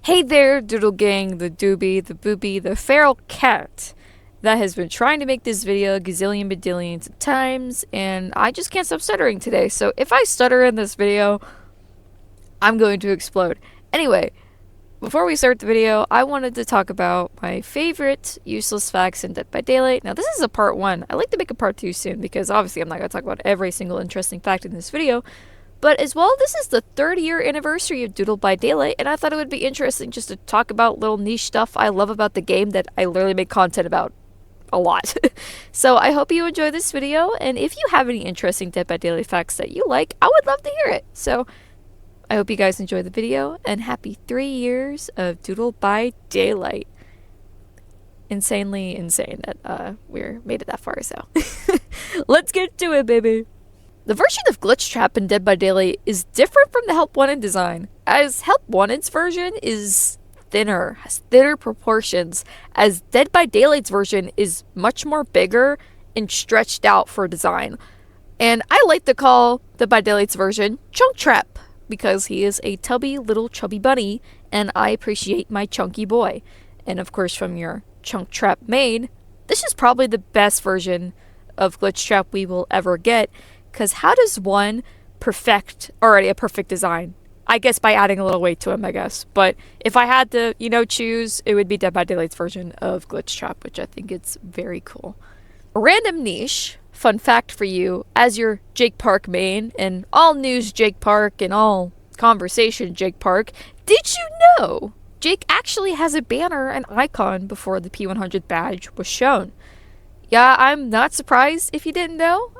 Hey there, Doodle Gang, the Doobie, the Booby, the feral cat that has been trying to make this video a gazillion badillions of times, and I just can't stop stuttering today. So if I stutter in this video, I'm going to explode. Anyway, before we start the video, I wanted to talk about my favorite useless facts in Dead by Daylight. Now, this is a part 1. I'd like to make a part 2 soon because obviously I'm not going to talk about every single interesting fact in this video. But as well, this is the 3rd-year anniversary of Doodle by Daylight, and I thought it would be interesting just to talk about little niche stuff I love about the game that I literally make content about a lot. So I hope you enjoy this video, and if you have any interesting Dead by Daylight facts that you like, I would love to hear it. So I hope you guys enjoy the video, and happy 3 years of Doodle by Daylight. Insanely insane that we're made it that far, so let's get to it, baby. The version of Glitch Trap in Dead by Daylight is different from the Help Wanted design, as Help Wanted's version is thinner, has thinner proportions, as Dead by Daylight's version is much more bigger and stretched out for design. And I like to call Dead by Daylight's version Chunk Trap, because he is a tubby little chubby bunny, and I appreciate my chunky boy. And of course, from your Chunk Trap main, this is probably the best version of Glitch Trap we will ever get. Because how does one perfect already a perfect design? I guess by adding a little weight to him, I guess. But if I had to, choose, it would be Dead by Daylight's version of Glitch Trap, which I think it's very cool. A random niche, fun fact for you, as your Jake Park main, and all news Jake Park and all conversation Jake Park, did you know Jake actually has a banner and icon before the P100 badge was shown? Yeah, I'm not surprised if you didn't know,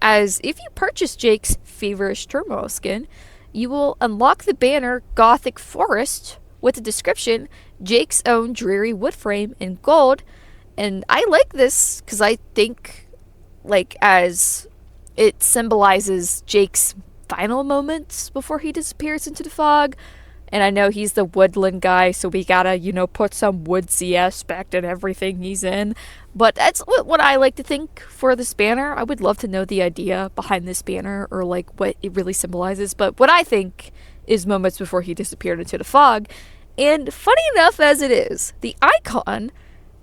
as if you purchase Jake's Feverish Turmoil skin, you will unlock the banner Gothic Forest with the description Jake's own dreary wood frame in gold. And I like this because I think, as it symbolizes Jake's final moments before he disappears into the fog. And I know he's the woodland guy, so we gotta, put some woodsy aspect in everything he's in. But that's what I like to think for this banner. I would love to know the idea behind this banner, or what it really symbolizes. But what I think is moments before he disappeared into the fog. And funny enough as it is, the icon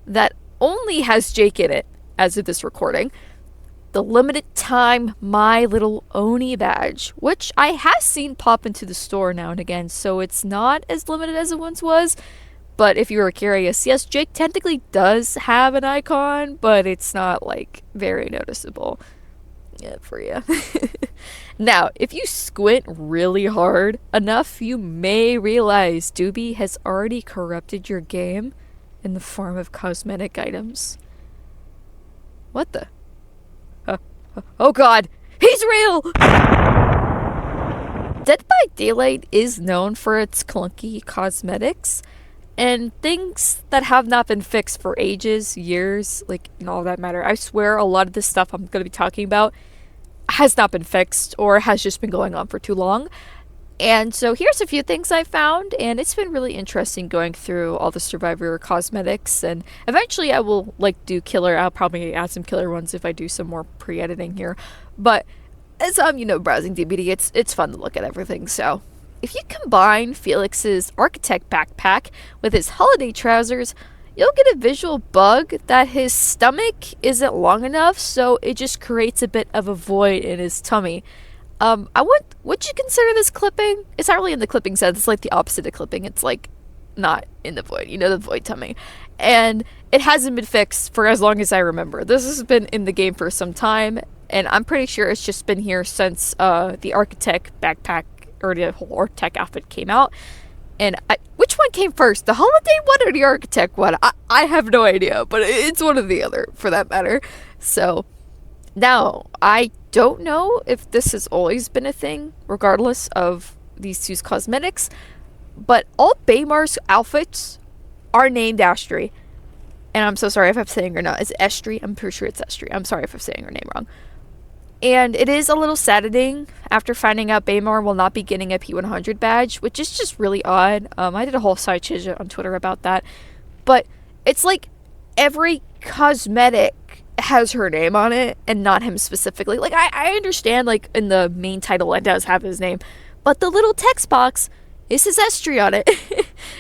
that only has Jake in it as of this recording, the limited time My Little Oni badge, which I have seen pop into the store now and again, so it's not as limited as it once was. But if you were curious, yes, Jake technically does have an icon, but it's not very noticeable for you. Now, if you squint really hard enough, you may realize Doobie has already corrupted your game in the form of cosmetic items. What the? Oh god, he's real! Dead by Daylight is known for its clunky cosmetics and things that have not been fixed for ages, years, all that matter. I swear a lot of this stuff I'm going to be talking about has not been fixed or has just been going on for too long. And so here's a few things I found, and it's been really interesting going through all the Survivor cosmetics, and eventually I will do killer. I'll probably add some killer ones if I do some more pre-editing here. But as I'm, browsing DBD, it's fun to look at everything. So if you combine Felix's architect backpack with his holiday trousers, you'll get a visual bug that his stomach isn't long enough, so it just creates a bit of a void in his tummy. Would you consider this clipping? It's not really in the clipping sense. It's the opposite of clipping. It's not in the void. The void tummy. And it hasn't been fixed for as long as I remember. This has been in the game for some time, and I'm pretty sure it's just been here since the architect backpack, or the whole architect outfit came out. And which one came first? The holiday one or the architect one? I have no idea, but it's one or the other for that matter. So now, I don't know if this has always been a thing, regardless of these two's cosmetics, but all Baymar's outfits are named Astri. And I'm so sorry if I'm saying her not. Is it Estri? I'm pretty sure it's Estri. I'm sorry if I'm saying her name wrong. And it is a little saddening after finding out Baymar will not be getting a P100 badge, which is just really odd. I did a whole side chit on Twitter about that. But it's every cosmetic has her name on it and not him specifically. I understand in the main title it does have his name, but the little text box, it says Estri on it.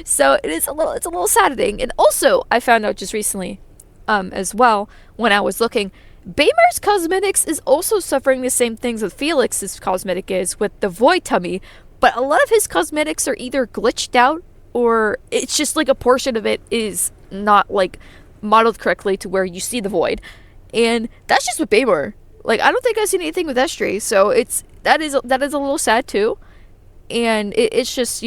So it's a little saddening. And also, I found out just recently, as well, when I was looking, Baymar's cosmetics is also suffering the same things that Felix's cosmetic is with the void tummy, but a lot of his cosmetics are either glitched out or it's just like a portion of it is not like modeled correctly to where you see the void. And that's just with Baymar. Like, I don't think I've seen anything with Estrie, so that is a little sad too. And it's just,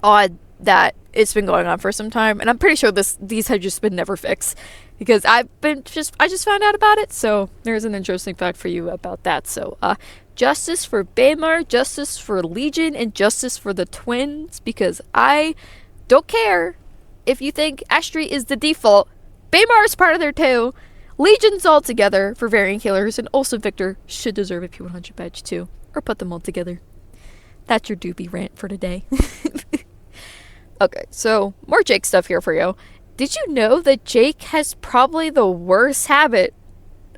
odd that it's been going on for some time, and I'm pretty sure these have just been never fixed because I just found out about it. So there's an interesting fact for you about that. So justice for Baymar, justice for Legion, and justice for the twins, because I don't care if you think Estrie is the default. Baymar is part of there too. Legion's all together for variant killers, and also Victor should deserve a P100 badge too, or put them all together. That's your doobie rant for today. Okay, so more Jake stuff here for you. Did you know that Jake has probably the worst habit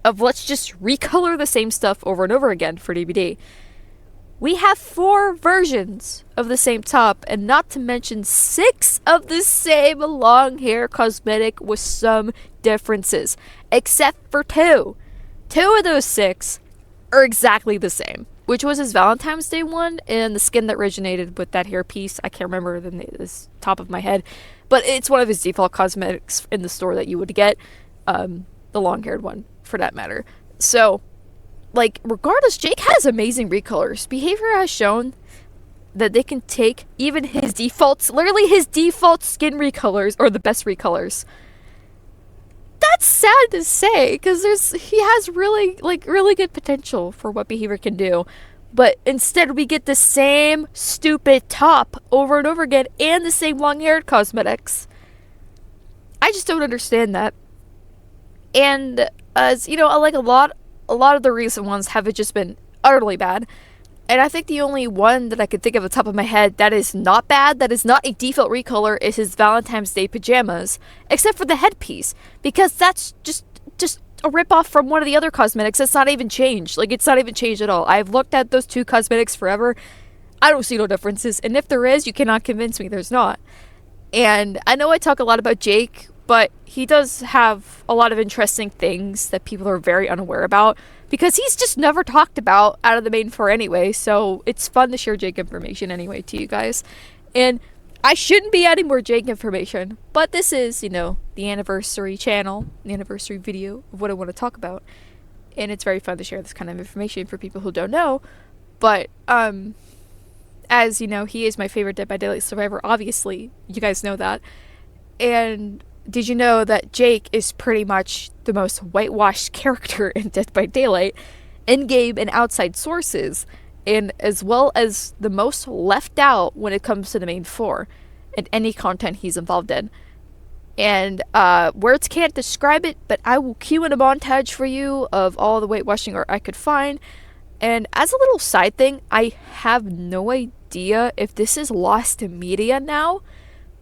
of let's just recolor the same stuff over and over again for DVD? We have 4 versions of the same top, and not to mention 6 of the same long hair cosmetic with some differences, except for 2. 2 of those 6 are exactly the same, which was his Valentine's Day one and the skin that originated with that hair piece. I can't remember the top of my head, but it's one of his default cosmetics in the store that you would get, the long-haired one, for that matter. So, like, regardless, Jake has amazing recolors. Behavior has shown that they can take even his defaults, literally his default skin recolors, or the best recolors. That's sad to say, because he has really good potential for what Behavior can do. But instead we get the same stupid top over and over again and the same long-haired cosmetics. I just don't understand that. And as like a lot of the recent ones have just been utterly bad. And I think the only one that I could think of at the top of my head that is not bad, that is not a default recolor, is his Valentine's Day pajamas, except for the headpiece, because that's just a ripoff from one of the other cosmetics that's not even changed. Like, it's not even changed at all. I've looked at those 2 cosmetics forever. I don't see no differences, and if there is, you cannot convince me there's not. And I know I talk a lot about Jake, but he does have a lot of interesting things that people are very unaware about, because he's just never talked about out of the main 4 anyway, so it's fun to share Jake information anyway to you guys. And I shouldn't be adding more Jake information, but this is, the anniversary channel, the anniversary video of what I want to talk about, and it's very fun to share this kind of information for people who don't know. But, as you know, he is my favorite Dead by Daylight survivor, obviously, you guys know that. And did you know that Jake is pretty much the most whitewashed character in Dead by Daylight, in-game and outside sources, and as well as the most left out when it comes to the main 4 and any content he's involved in? And words can't describe it, but I will cue in a montage for you of all the whitewashing art I could find. And as a little side thing, I have no idea if this is lost to media now,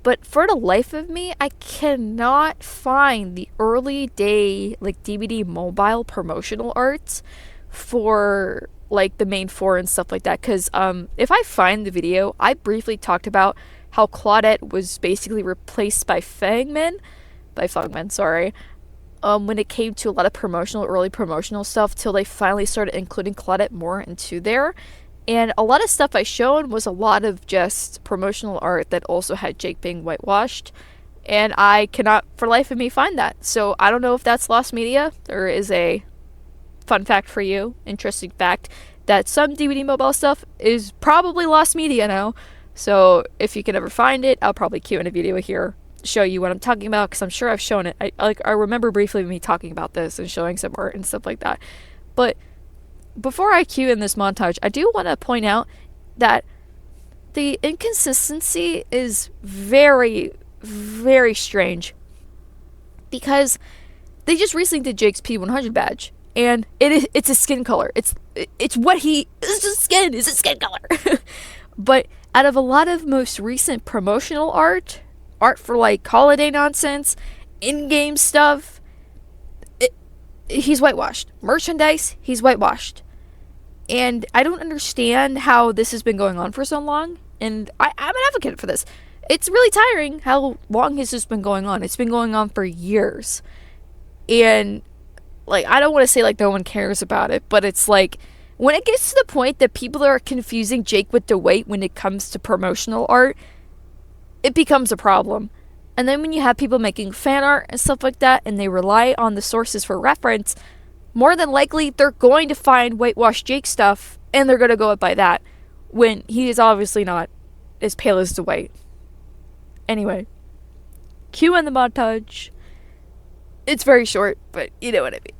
but for the life of me, I cannot find the early day, like, DVD mobile promotional arts for, like, the main 4 and stuff like that. Because if I find the video, I briefly talked about how Claudette was basically replaced by Fangman, when it came to a lot of early promotional stuff, till they finally started including Claudette more into there. And a lot of stuff I showed was a lot of just promotional art that also had Jake being whitewashed. And I cannot, for life of me, find that. So I don't know if that's lost media. There is a fun fact for you, interesting fact, that some DVD mobile stuff is probably lost media now. So if you can ever find it, I'll probably cue in a video here, show you what I'm talking about, because I'm sure I've shown it. I remember briefly me talking about this and showing some art and stuff like that. But before I cue in this montage, I do want to point out that the inconsistency is very, very strange, because they just recently did Jake's P100 badge, and it's a skin color. It's a skin color. But out of a lot of most recent promotional art for like holiday nonsense, in-game stuff, he's whitewashed. Merchandise, he's whitewashed. And I don't understand how this has been going on for so long. And I'm an advocate for this. It's really tiring how long has this been going on. It's been going on for years. And, like, I don't want to say, like, no one cares about it, but it's like, when it gets to the point that people are confusing Jake with Dwight when it comes to promotional art, it becomes a problem. And then when you have people making fan art and stuff like that, and they rely on the sources for reference, more than likely they're going to find whitewashed Jake stuff, and they're going to go up by that, when he is obviously not as pale as Dwight. Anyway, cue in the montage. It's very short, but you know what I mean.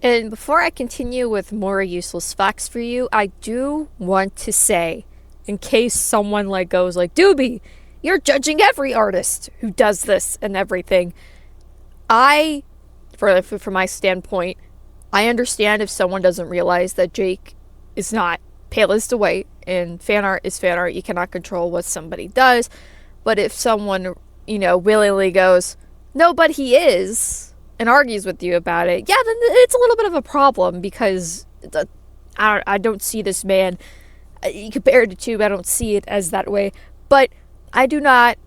And before I continue with more useless facts for you, I do want to say, in case someone like goes like, Doobie, you're judging every artist who does this and everything. From my standpoint, I understand if someone doesn't realize that Jake is not pale as Dwight, and fan art is fan art. You cannot control what somebody does. But if someone, willingly goes, no, but he is, and argues with you about it, yeah, then it's a little bit of a problem, because I don't see this man, compared to Tube, I don't see it as that way. But I do not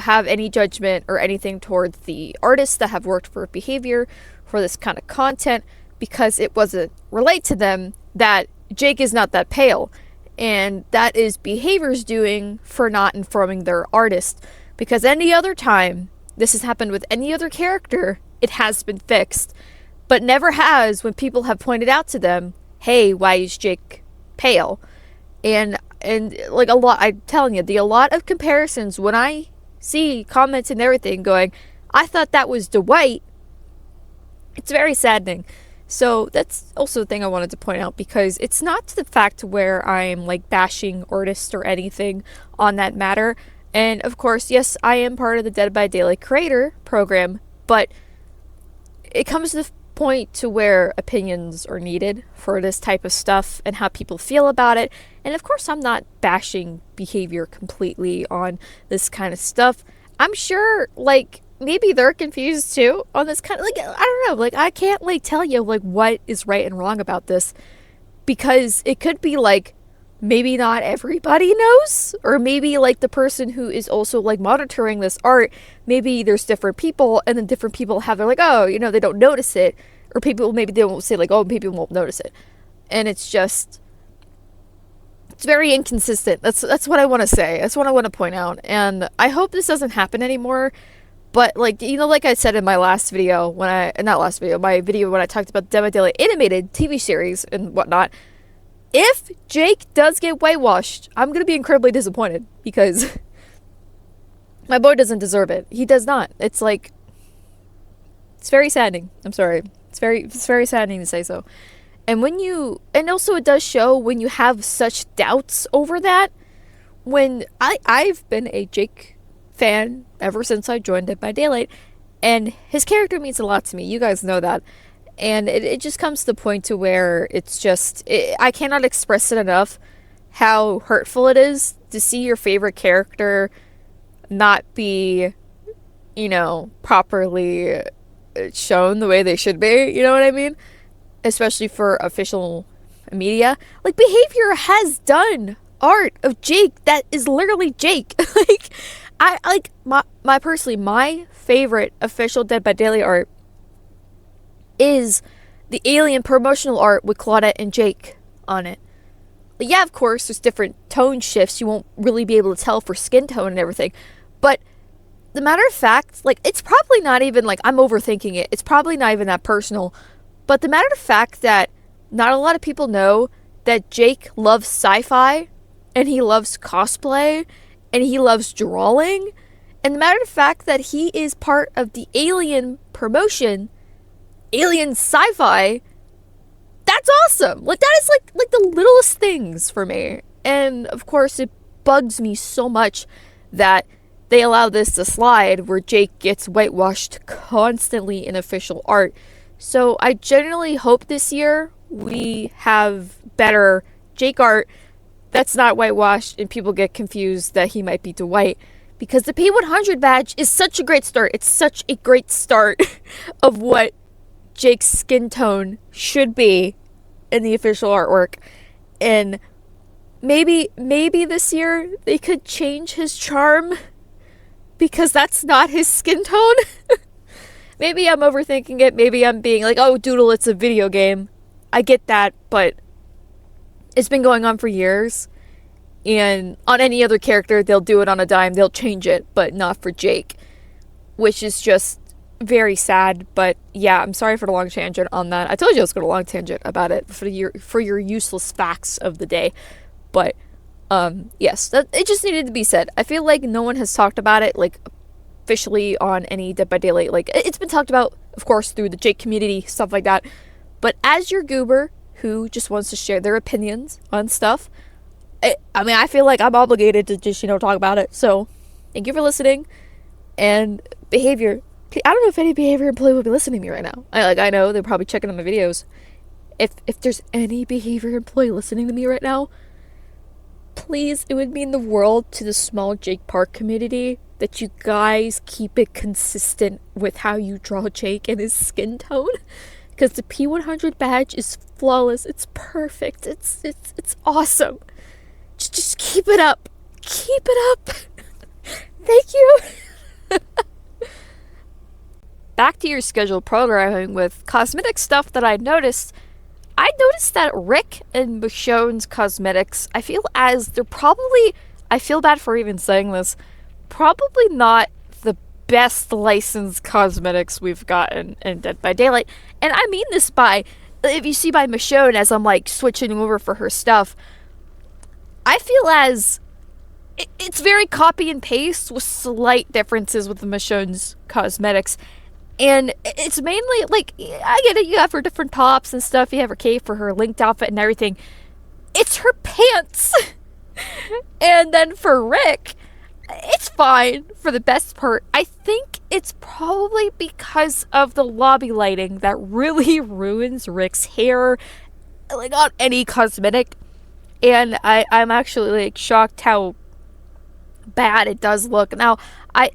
have any judgment or anything towards the artists that have worked for behavior for this kind of content, because it wasn't relayed to them that Jake is not that pale, and that is behavior's doing for not informing their artist. Because any other time this has happened with any other character, it has been fixed, but never has when people have pointed out to them, hey, why is Jake pale? And like a lot, I'm telling you, a lot of comparisons, when I see comments and everything going, I thought that was Dwight, it's very saddening. So that's also the thing I wanted to point out, because it's not to the fact where I'm like bashing artists or anything on that matter. And of course, yes, I am part of the Dead by Daylight creator program, but it comes to the point to where opinions are needed for this type of stuff and how people feel about it. And of course, I'm not bashing behavior completely on this kind of stuff. I'm sure, like, maybe they're confused too on this kind of, like, I don't know, like, I can't, like, tell you, like, what is right and wrong about this, because it could be, like, maybe not everybody knows, or maybe, like, the person who is also, like, monitoring this art, maybe there's different people, and then different people have, they're like, oh, they don't notice it, or people, maybe they won't say, like, oh, people won't notice it, and it's just, it's very inconsistent. That's what I want to say. That's what I want to point out, and I hope this doesn't happen anymore. But, like, like I said in my last video, my video when I talked about the Dead by Daylight animated TV series and whatnot, if Jake does get whitewashed, I'm going to be incredibly disappointed, because my boy doesn't deserve it. He does not. It's like, it's very saddening. I'm sorry. It's very saddening to say so. And and also it does show when you have such doubts over that, when I've been a Jake fan ever since I joined Dead by Daylight, and his character means a lot to me. You guys know that. And it just comes to the point to where it's just, I cannot express it enough how hurtful it is to see your favorite character not be, properly shown the way they should be, you know what I mean? Especially for official media. Like, Behavior has done art of Jake that is literally Jake. My favorite official Dead by Daylight art is the Alien promotional art with Claudette and Jake on it. Yeah, of course, there's different tone shifts. You won't really be able to tell for skin tone and everything. But the matter of fact, like, it's probably not even, like, I'm overthinking it. It's probably not even that personal. But the matter of fact that not a lot of people know that Jake loves sci-fi, and he loves cosplay, and he loves drawing. And the matter of fact that he is part of the Alien promotion, Alien sci-fi, that's awesome. Like, that is like the littlest things for me. And of course, it bugs me so much that they allow this to slide where Jake gets whitewashed constantly in official art. So I genuinely hope this year we have better Jake art that's not whitewashed and people get confused that he might be Dwight. Because the P100 badge is such a great start. It's such a great start of what Jake's skin tone should be in the official artwork. And maybe this year they could change his charm because that's not his skin tone. Maybe I'm overthinking it. Maybe I'm being like, oh, Doodle, it's a video game. I get that, but it's been going on for years. And on any other character, they'll do it on a dime. They'll change it, but not for Jake. Which is just very sad. But yeah, I'm sorry for the long tangent on that. I told you I was going to long tangent about it for your useless facts of the day. But yes, it just needed to be said. I feel like no one has talked about it like officially on any Dead by Daylight. Like, it's been talked about, of course, through the Jake community, stuff like that. But as your goober who just wants to share their opinions on stuff, I feel like I'm obligated to just, talk about it. So, thank you for listening. And behavior. I don't know if any behavior employee will be listening to me right now. I know they're probably checking on my videos. If there's any behavior employee listening to me right now, please, it would mean the world to the small Jake Park community that you guys keep it consistent with how you draw Jake and his skin tone. Because the P100 badge is flawless. It's perfect. It's awesome. Just keep it up. Keep it up. Thank you. Back to your scheduled programming with cosmetic stuff that I noticed. I noticed that Rick and Michonne's cosmetics, I feel as they're probably, I feel bad for even saying this, probably not the best licensed cosmetics we've gotten in Dead by Daylight. And I mean this by, if you see by Michonne as I'm like switching over for her stuff, I feel as it's very copy and paste with slight differences with the Michonne's cosmetics. And it's mainly, like, I get it, you have her different tops and stuff, you have her cape for her linked outfit and everything. It's her pants! And then for Rick, it's fine for the best part. I think it's probably because of the lobby lighting that really ruins Rick's hair, like, on any cosmetic. And I'm actually, like, shocked how bad it does look. Now, I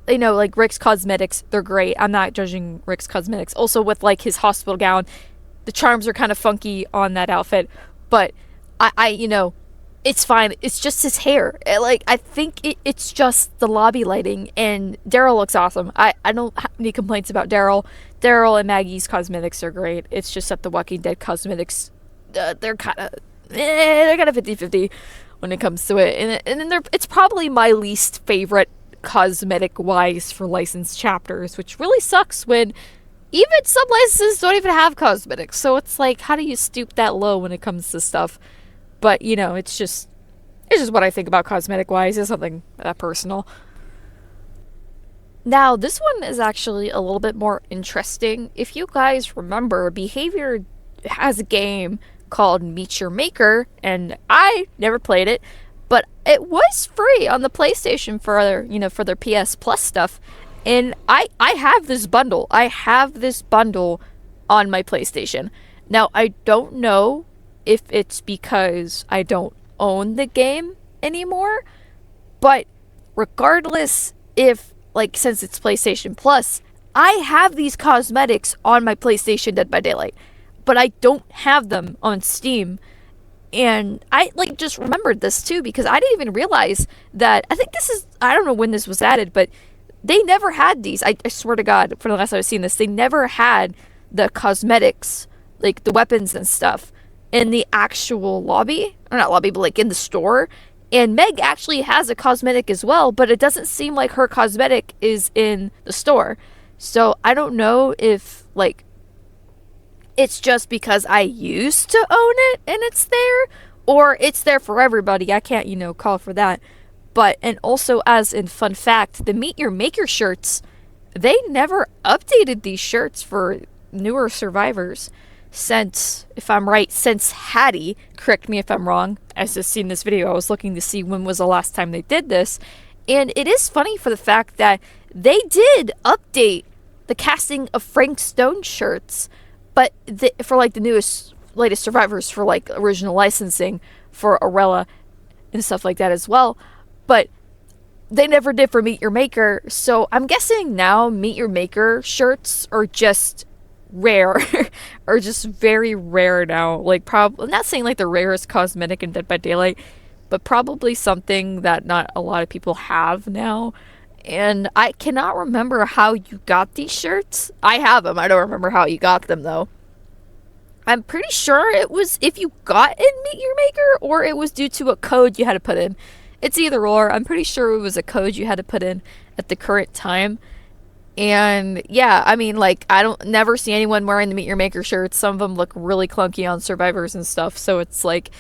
like, Rick's cosmetics, they're great. I'm not judging Rick's cosmetics. Also, with, like, his hospital gown, the charms are kind of funky on that outfit. But, it's fine. It's just his hair. I think it's just the lobby lighting. And Daryl looks awesome. I don't have any complaints about Daryl. Daryl and Maggie's cosmetics are great. It's just that the Walking Dead cosmetics, they're kind of 50-50 when it comes to it. And then it's probably my least favorite cosmetic wise for licensed chapters, which really sucks when even some licenses don't even have cosmetics. So it's like, how do you stoop that low when it comes to stuff? But it's just what I think about cosmetic wise. It's something that personal. Now, this one is actually a little bit more interesting. If you guys remember, Behavior has a game called Meet Your Maker, and I never played it, but it was free on the PlayStation for their PS Plus stuff. And I have this bundle. I have this bundle on my PlayStation. Now, I don't know if it's because I don't own the game anymore, but regardless, since it's PlayStation Plus, I have these cosmetics on my PlayStation Dead by Daylight, but I don't have them on Steam. And I just remembered this too, because I didn't even realize that, I don't know when this was added, but they never had these. I swear to God, for the last time I've seen this, they never had the cosmetics, like the weapons and stuff, in the actual lobby. Or not lobby, but in the store. And Meg actually has a cosmetic as well, but it doesn't seem like her cosmetic is in the store. So I don't know if, it's just because I used to own it and it's there, or it's there for everybody. I can't, call for that. But, and also as in fun fact, the Meet Your Maker shirts, they never updated these shirts for newer survivors. since, if I'm right, since Hattie, correct me if I'm wrong, as I've seen this video, I was looking to see when was the last time they did this. And it is funny for the fact that they did update the casting of Frank Stone shirts, but for like the latest survivors for like original licensing for Arella and stuff like that as well. But they never did for Meet Your Maker, so I'm guessing now Meet Your Maker shirts are just rare, or just very rare now. Like, I'm not saying like the rarest cosmetic in Dead by Daylight, but probably something that not a lot of people have now. And I cannot remember how you got these shirts. I have them. I don't remember how you got them though. I'm pretty sure it was if you got in Meet Your Maker, or it was due to a code you had to put in. It's either or. I'm pretty sure it was a code you had to put in at the current time. And yeah, I mean, like, I don't never see anyone wearing the Meet Your Maker shirts. Some of them look really clunky on survivors and stuff. So it's like,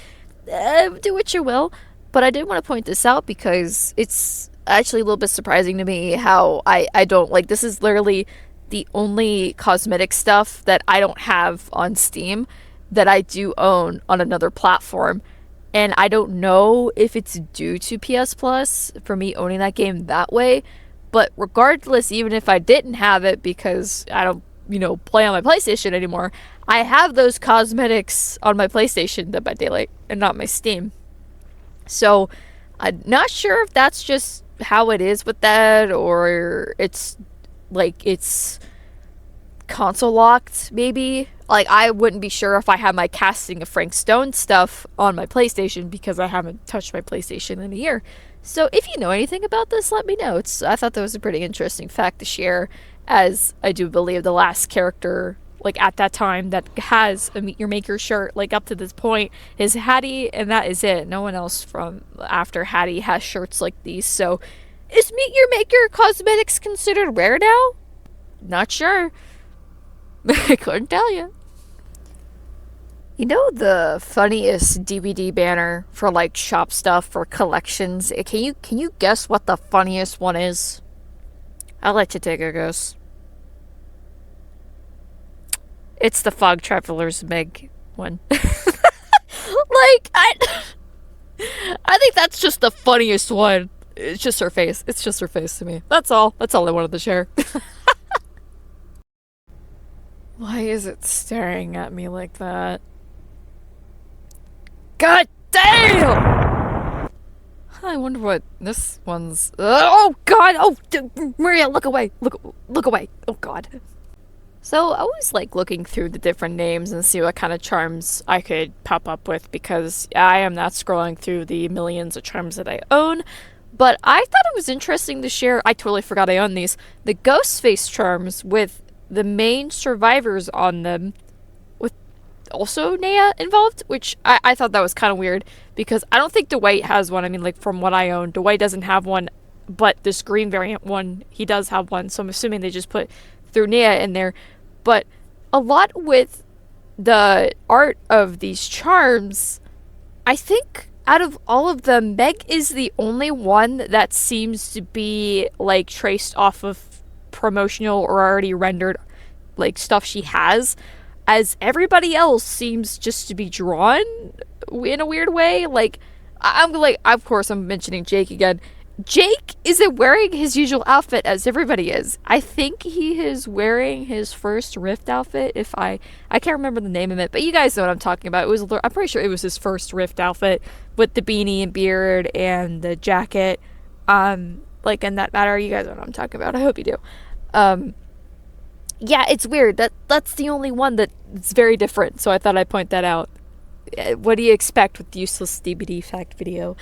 do what you will. But I did want to point this out because it's actually a little bit surprising to me how I don't, like, this is literally the only cosmetic stuff that I don't have on Steam that I do own on another platform. And I don't know if it's due to PS Plus for me owning that game that way. But regardless, even if I didn't have it because I don't, play on my PlayStation anymore, I have those cosmetics on my PlayStation, Dead by Daylight, and not my Steam. So I'm not sure if that's just how it is with that, or it's console locked, maybe. Like, I wouldn't be sure if I have my casting of Frank Stone stuff on my PlayStation because I haven't touched my PlayStation in a year. So if you know anything about this, let me know. I thought that was a pretty interesting fact to share, as I do believe the last character, like, at that time that has a Meet Your Maker shirt, like, up to this point, is Hattie, and that is it. No one else from after Hattie has shirts like these. So is Meet Your Maker cosmetics considered rare now? Not sure. I couldn't tell you. You know the funniest DVD banner for like shop stuff for collections? Can you guess what the funniest one is? I'll let you take a guess. It's the Fog Traveler's Meg one. Like, I think that's just the funniest one. It's just her face. It's just her face to me. That's all. That's all I wanted to share. Why is it staring at me like that? God damn! I wonder what this one's... Oh god! Oh, Maria, look away! Look away! Oh god. So I always like looking through the different names and see what kind of charms I could pop up with, because I am not scrolling through the millions of charms that I own. But I thought it was interesting to share... I totally forgot I own these. The ghost face charms with the main survivors on them, with also Naya involved, which I thought that was kind of weird, because I don't think Dwight has one. I mean, like, from what I own, Dwight doesn't have one, but this green variant one, he does have one, so I'm assuming they just put through Naya in there. But a lot with the art of these charms, I think out of all of them, Meg is the only one that seems to be, like, traced off of promotional or already rendered, like, stuff she has, as everybody else seems just to be drawn in a weird way. Like, of course I'm mentioning Jake again. Jake isn't wearing his usual outfit as everybody is. I think he is wearing his first Rift outfit. I can't remember the name of it, but you guys know what I'm talking about. I'm pretty sure it was his first Rift outfit with the beanie and beard and the jacket. Like, in that matter, you guys know what I'm talking about. I hope you do. Yeah, it's weird. That's the only one that's very different, so I thought I'd point that out. What do you expect with the useless DBD fact video?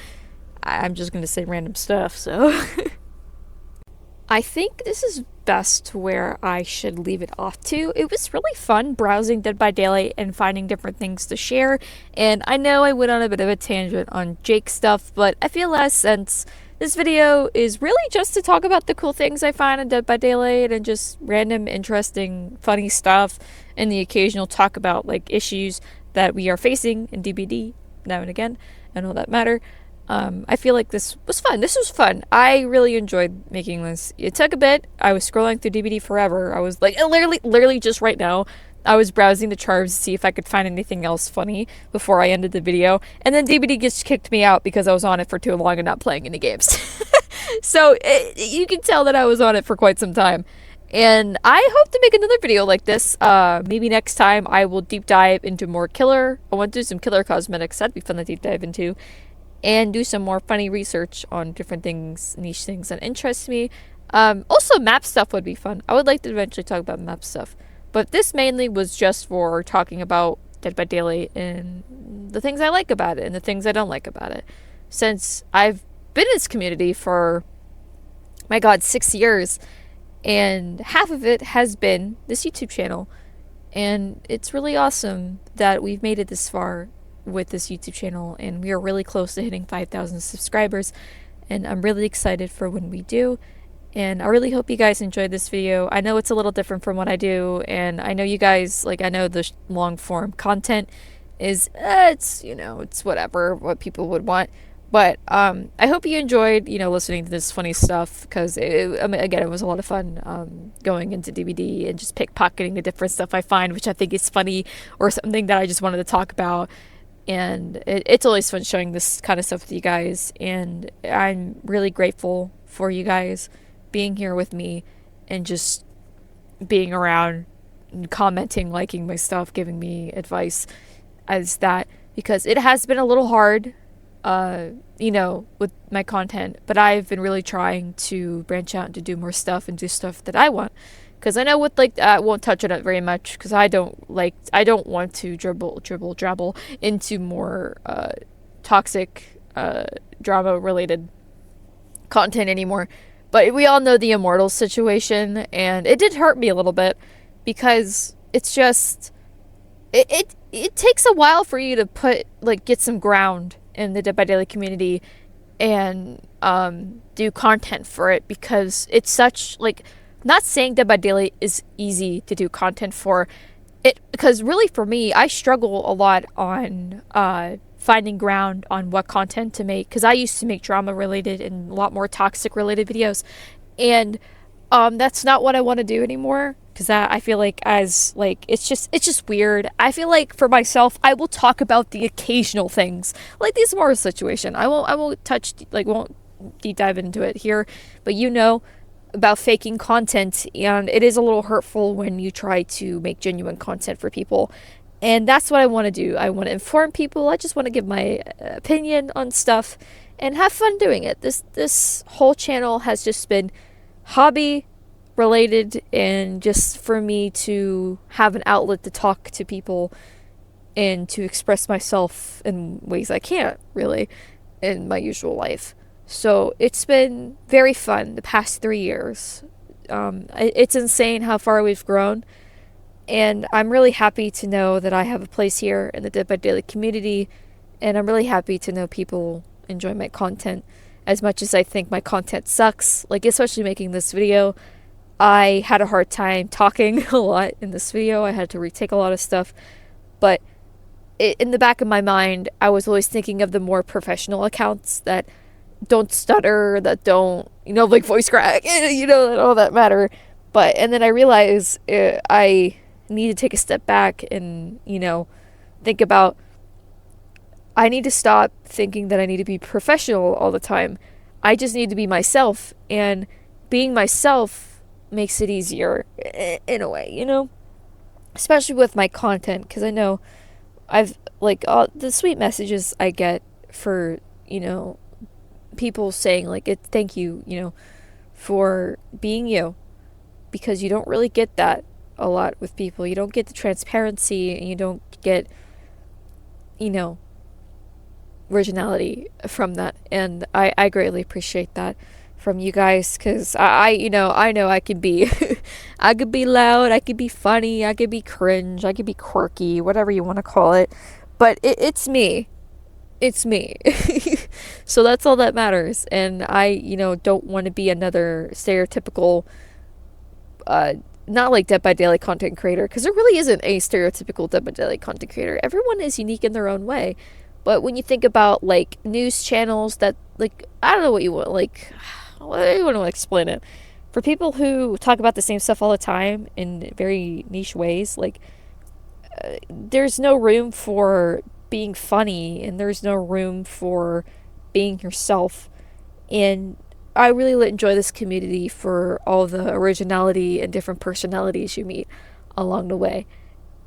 I'm just gonna say random stuff, so... I think this is best where I should leave it off to. It was really fun browsing Dead by Daylight and finding different things to share, and I know I went on a bit of a tangent on Jake stuff, but I feel less since this video is really just to talk about the cool things I find in Dead by Daylight and just random, interesting, funny stuff, and the occasional talk about, like, issues that we are facing in DBD now and again, and all that matter. I feel like this was fun. This was fun. I really enjoyed making this. It took a bit. I was scrolling through DBD forever. I was like, literally just right now, I was browsing the charts to see if I could find anything else funny before I ended the video, and then DBD just kicked me out because I was on it for too long and not playing any games. So you can tell that I was on it for quite some time. And I hope to make another video like this. Maybe next time I will deep dive into more killer. I want to do some killer cosmetics. That'd be fun to deep dive into. And do some more funny research on different things, niche things that interest me. Also, map stuff would be fun. I would like to eventually talk about map stuff. But this mainly was just for talking about Dead by Daylight and the things I like about it and the things I don't like about it. Since I've been in this community for, my god, 6 years, and half of it has been this YouTube channel. And it's really awesome that we've made it this far with this YouTube channel, and we are really close to hitting 5,000 subscribers, and I'm really excited for when we do. And I really hope you guys enjoyed this video. I know it's a little different from what I do, and I know you guys, like, I know the long form content is, it's, you know, it's whatever, what people would want. But I hope you enjoyed, you know, listening to this funny stuff, because I mean, again, it was a lot of fun going into DVD and just pickpocketing the different stuff I find, which I think is funny, or something that I just wanted to talk about. And it's always fun showing this kind of stuff with you guys, and I'm really grateful for you guys being here with me and just being around and commenting, liking my stuff, giving me advice as that, because it has been a little hard, you know, with my content, but I've been really trying to branch out and to do more stuff and do stuff that I want, because I know with, like, I won't touch on it very much, because I don't want to drabble into more toxic drama related content anymore. But we all know the Immortals situation, and it did hurt me a little bit, because it's just it takes a while for you to get some ground in the Dead by Daylight community and do content for it, because it's such, like, not saying Dead by Daylight is easy to do content for it, because really for me, I struggle a lot on finding ground on what content to make, because I used to make drama related and a lot more toxic related videos, and that's not what I want to do anymore, because I feel like it's just weird. I feel like for myself, I will talk about the occasional things, like the Immortals situation. I won't deep dive into it here, but you know about faking content, and it is a little hurtful when you try to make genuine content for people. And that's what I want to do. I want to inform people. I just want to give my opinion on stuff and have fun doing it. This whole channel has just been hobby related, and just for me to have an outlet to talk to people and to express myself in ways I can't really in my usual life. So it's been very fun the past 3 years. It's insane how far we've grown. And I'm really happy to know that I have a place here in the Dead by Daylight community, and I'm really happy to know people enjoy my content as much as I think my content sucks. Like, especially making this video, I had a hard time talking a lot in this video. I had to retake a lot of stuff, but in the back of my mind, I was always thinking of the more professional accounts that don't stutter, that don't, you know, like voice crack, you know, that all that matter. And then I realized I need to take a step back and, you know, think about, I need to stop thinking that I need to be professional all the time. I just need to be myself, and being myself makes it easier in a way, you know, especially with my content, because I know I've, like, all the sweet messages I get for, you know, people saying, like, thank you, you know, for being you, because you don't really get that a lot with people. You don't get the transparency, and you don't get, you know, originality from that, and I greatly appreciate that from you guys, because I know I could be I could be loud, I could be funny, I could be cringe, I could be quirky, whatever you want to call it, but it's me. So that's all that matters. And I, you know, don't want to be another stereotypical not like Dead by Daylight content creator, because there really isn't a stereotypical Dead by Daylight content creator. Everyone is unique in their own way. But when you think about, like, news channels that, like, I don't know what you want, like, I don't want to explain it. For people who talk about the same stuff all the time in very niche ways, like, there's no room for being funny, and there's no room for being yourself. And I really enjoy this community for all the originality and different personalities you meet along the way.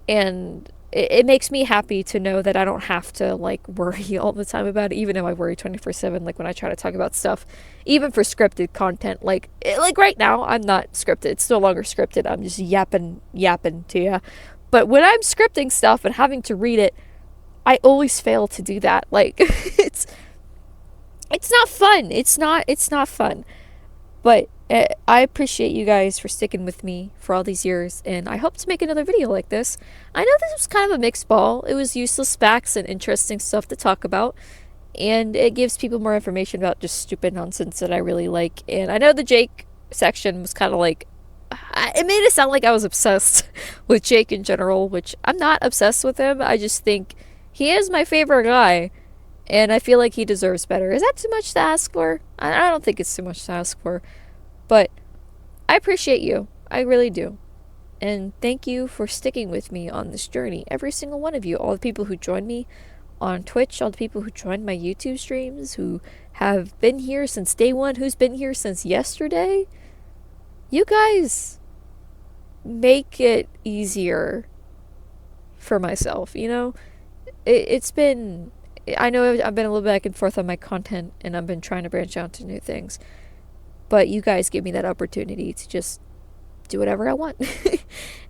And it makes me happy to know that I don't have to like worry all the time about it, even though I worry 24/7 like when I try to talk about stuff, even for scripted content. Like right now I'm not scripted. It's no longer scripted. I'm just yapping to you. But when I'm scripting stuff and having to read it, I always fail to do that. Like it's not fun. It's not fun. But I appreciate you guys for sticking with me for all these years, and I hope to make another video like this. I know this was kind of a mixed ball. It was useless facts and interesting stuff to talk about, and it gives people more information about just stupid nonsense that I really like. And I know the Jake section was kind of like, it made it sound like I was obsessed with Jake in general, which I'm not obsessed with him. I just think he is my favorite guy, and I feel like he deserves better. Is that too much to ask for? I don't think it's too much to ask for. But I appreciate you. I really do. And thank you for sticking with me on this journey. Every single one of you. All the people who joined me on Twitch, all the people who joined my YouTube streams, who have been here since day one, who's been here since yesterday. You guys make it easier for myself, you know? It's been... I know I've been a little back and forth on my content, and I've been trying to branch out to new things. But you guys give me that opportunity to just do whatever I want.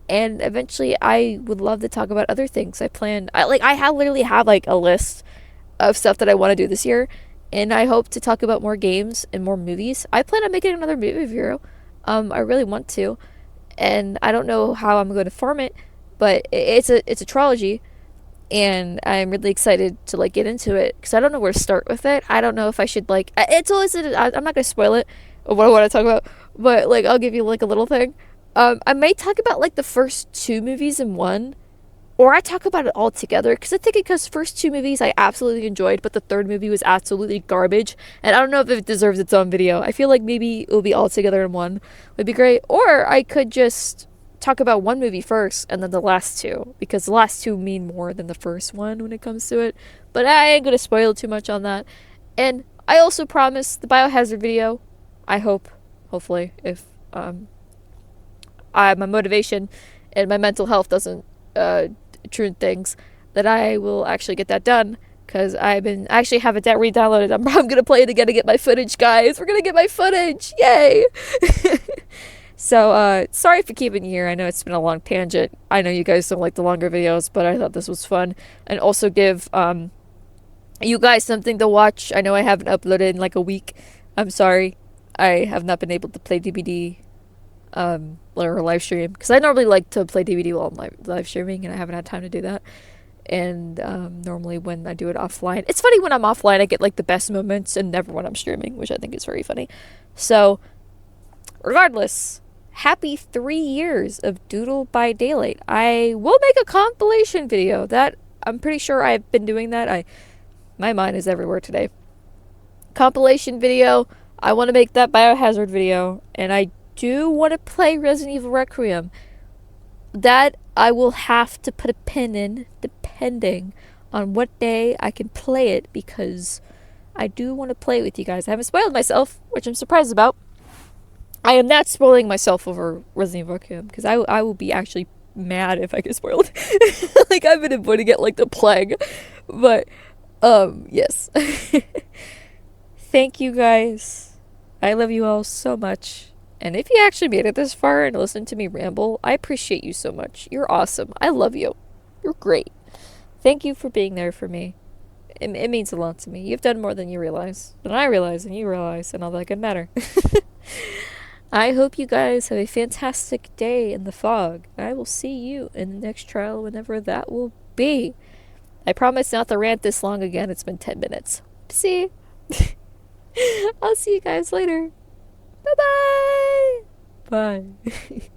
And eventually I would love to talk about other things. I literally have like a list of stuff that I want to do this year, and I hope to talk about more games and more movies. I plan on making another movie review. I really want to, and I don't know how I'm going to form it, but it's a trilogy, and I'm really excited to like get into it because I don't know where to start with it. I don't know if I should like. It's always I'm not going to spoil it of what I want to talk about, but like I'll give you like a little thing. I may talk about like the first two movies in one, or I talk about it all together, because first two movies I absolutely enjoyed, but the third movie was absolutely garbage, and I don't know if it deserves its own video. I feel like maybe it will be all together in one would be great, or I could just talk about one movie first and then the last two, because the last two mean more than the first one when it comes to it. But I ain't gonna spoil too much on that. And I also promise the Biohazard video, I hope, hopefully, if my motivation and my mental health doesn't true things, that I will actually get that done, because I actually have it re-downloaded. I'm gonna play it again to get my footage, guys. We're gonna get my footage, yay! So sorry for keeping you here. I know it's been a long tangent. I know you guys don't like the longer videos, but I thought this was fun, and also give you guys something to watch. I know I haven't uploaded in like a week. I'm sorry. I have not been able to play DVD or live stream, because I normally like to play DVD while I'm live streaming, and I haven't had time to do that. And normally when I do it offline, it's funny, when I'm offline I get like the best moments, and never when I'm streaming, which I think is very funny. So regardless, happy 3 years of Doodle by Daylight. I will make a compilation video. That I'm pretty sure I've been doing that. My mind is everywhere today. Compilation video. I want to make that Biohazard video, and I do want to play Resident Evil Requiem. That I will have to put a pin in, depending on what day I can play it, because I do want to play it with you guys. I haven't spoiled myself, which I'm surprised about. I am not spoiling myself over Resident Evil Requiem, because I will be actually mad if I get spoiled. Like, I've been avoiding it like the plague. But, yes. Thank you guys. I love you all so much. And if you actually made it this far and listened to me ramble, I appreciate you so much. You're awesome. I love you. You're great. Thank you for being there for me. It means a lot to me. You've done more than you realize. And I realize, and you realize, and all that good matter. I hope you guys have a fantastic day in the fog. I will see you in the next trial, whenever that will be. I promise not to rant this long again. It's been 10 minutes. See? I'll see you guys later. Bye-bye. Bye.